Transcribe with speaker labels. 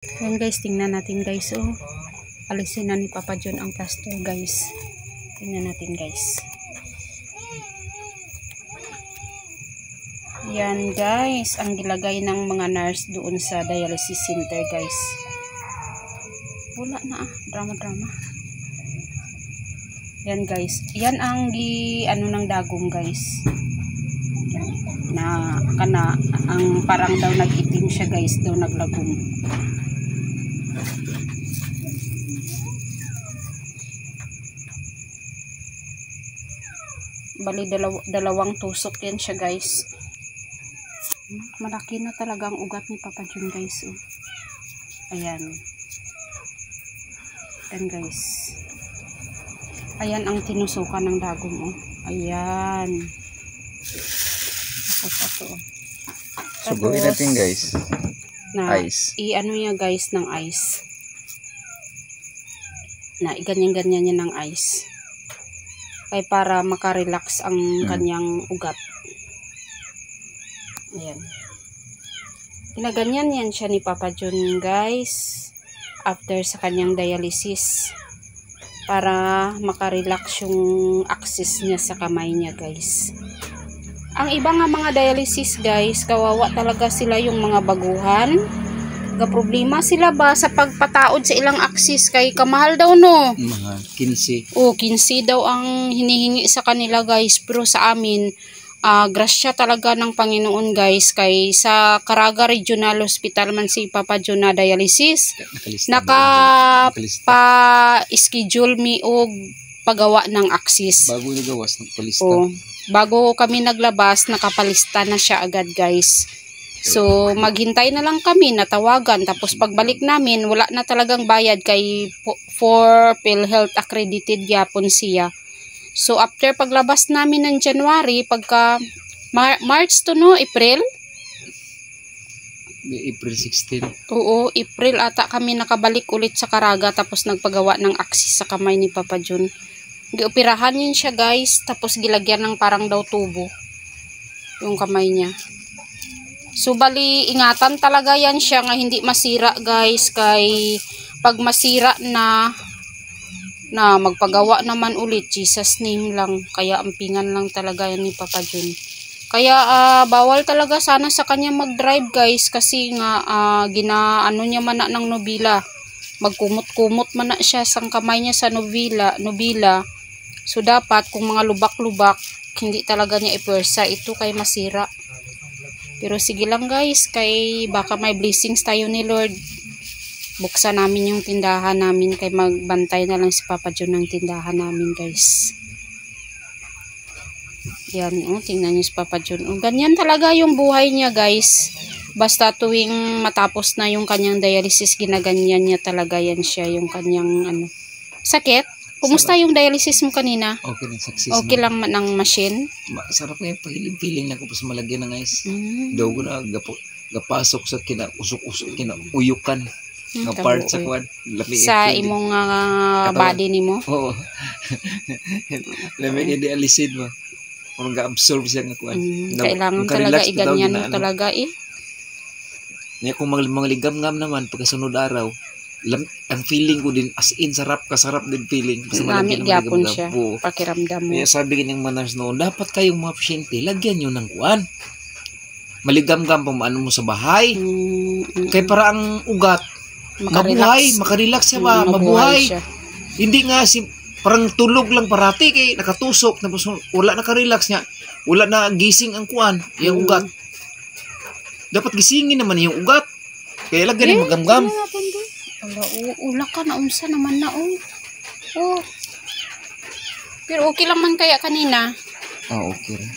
Speaker 1: Ayan guys, tingnan natin guys. Oh, alisin na ni Papa John ang plaster guys. Tingnan natin guys. Yan guys, ang gilagay ng mga nurse doon sa dialysis center guys. Wala na drama-drama. Yan guys, yan ang ano ng dagong guys. Na kana ang parang daw nag-itim siya guys, daw naglagom. Bali dalawang tusok yan siya guys. Malaki na talaga ang ugat ni Papa John guys. Oh. Ayan. Ayan guys. Ayan ang tinusukan ng dagom. Oh. Ayan. Tapos.
Speaker 2: Suguin natin guys.
Speaker 1: Na,
Speaker 2: Ice.
Speaker 1: I-ano niya guys ng ice. Na ganyan-ganyan niya ng ice. Ay para makarelax ang kanyang ugat. Ayan. Ginaganyan yan siya ni Papa John guys. After sa kanyang dialysis. Para makarelax yung axis niya sa kamay niya guys. Ang iba nga mga dialysis guys, kawawa talaga sila yung mga baguhan. Problema sila ba sa pagpataod sa ilang axis kay kamahal daw no?
Speaker 2: Mga 15.
Speaker 1: Oh, 15 daw ang hinihingi sa kanila guys. Pero sa amin, grasya talaga ng Panginoon guys. Kay sa Caraga Regional Hospital man si Papa John na dialysis. Naka-schedule mi og pagawa ng axis.
Speaker 2: Bago nagawas, nagpalista.
Speaker 1: Oh, bago kami naglabas, nakapalista na siya agad guys. So, maghintay na lang kami, natawagan. Tapos pagbalik namin, wala na talagang bayad kay for PhilHealth accredited yapon siya. So, after paglabas namin ng January, pagka March to no, April?
Speaker 2: April 16.
Speaker 1: Oo, April ata kami nakabalik ulit sa Caraga tapos nagpagawa ng axis sa kamay ni Papa John. Gioperahan yun siya guys, tapos gilagyan ng parang daw tubo yung kamay niya. So bali ingatan talaga yan siya nga hindi masira guys, kay pag masira na magpagawa naman ulit, Jesus name lang, kaya ampingan lang talaga yan ni Papa John. Kaya bawal talaga sana sa kanya mag-drive guys, kasi nga ginaano niya man na ng nobila, magkumot-kumot man na siya sa kamay niya sa nobila. So dapat kung mga lubak-lubak hindi talaga niya ipersa ito kay masira. Pero sige lang guys, kay baka may blessings tayo ni Lord. Buksan namin yung tindahan namin, kay magbantay na lang si Papa John ng tindahan namin guys. Yan, oh, tingnan niyo si Papa John. Oh, ganyan talaga yung buhay niya guys. Basta tuwing matapos na yung kanyang dialysis, ginaganyan niya talaga yan siya, yung kanyang ano. Sakit? Kumusta yung dialysis mo kanina?
Speaker 2: Okay na, success.
Speaker 1: Okay lang ng machine?
Speaker 2: Sarap nga yung pahiling-piling na ko pa sa malagyan ng ice. Daw ko na gapasok sa kinausok-usok, kinauyukan. Nga part sa kwan.
Speaker 1: Sa imong body ni mo?
Speaker 2: Oo. Lamig hindi alisin mo. Kung ga-absorb siya nga kwan.
Speaker 1: Kailangan talaga iganyan mo talaga eh.
Speaker 2: Niya kung mga ligam-ngam naman pagkasunod araw, ang feeling ko din as in kasarap din feeling kasi
Speaker 1: malagyan ng gyapon siya pakiramdam mo.
Speaker 2: Kaya sabi ng manars noon, dapat kayong mga pasyente lagyan nyo ng kuan, maligam-gam pa maano mo sa bahay. Kaya para ang ugat mabuhay, makarelax siya ba, mabuhay siya. Hindi nga parang tulog lang parati kay nakatusok tapos wala nakarelax niya, wala na gising ang kuan yung ugat. Dapat gisingin naman yung ugat, kaya lagyan ng magam-gam.
Speaker 1: Ula ka na unsa naman na oh. Pero okay lang man kaya kanina.
Speaker 2: Okay.